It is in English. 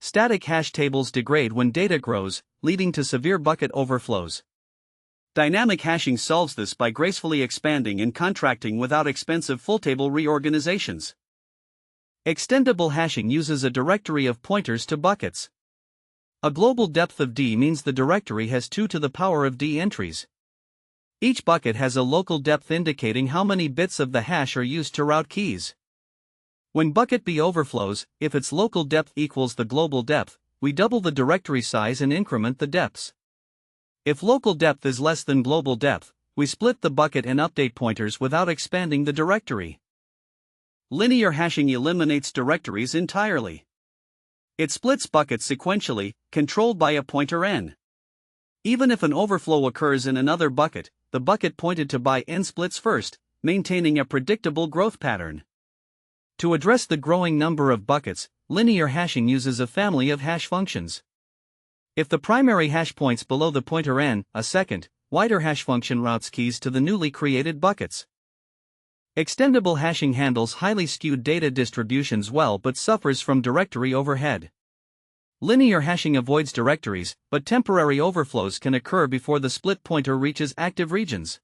Static hash tables degrade when data grows, leading to severe bucket overflows. Dynamic hashing solves this by gracefully expanding and contracting without expensive full-table reorganizations. Extendable hashing uses a directory of pointers to buckets. A global depth of D means the directory has 2 to the power of D entries. Each bucket has a local depth indicating how many bits of the hash are used to route keys. When bucket B overflows, if its local depth equals the global depth, we double the directory size and increment the depths. If local depth is less than global depth, we split the bucket and update pointers without expanding the directory. Linear hashing eliminates directories entirely. It splits buckets sequentially, controlled by a pointer n. Even if an overflow occurs in another bucket, the bucket pointed to by n splits first, maintaining a predictable growth pattern. To address the growing number of buckets, linear hashing uses a family of hash functions. If the primary hash points below the pointer n, a second, wider hash function routes keys to the newly created buckets. Extendable hashing handles highly skewed data distributions well but suffers from directory overhead. Linear hashing avoids directories, but temporary overflows can occur before the split pointer reaches active regions.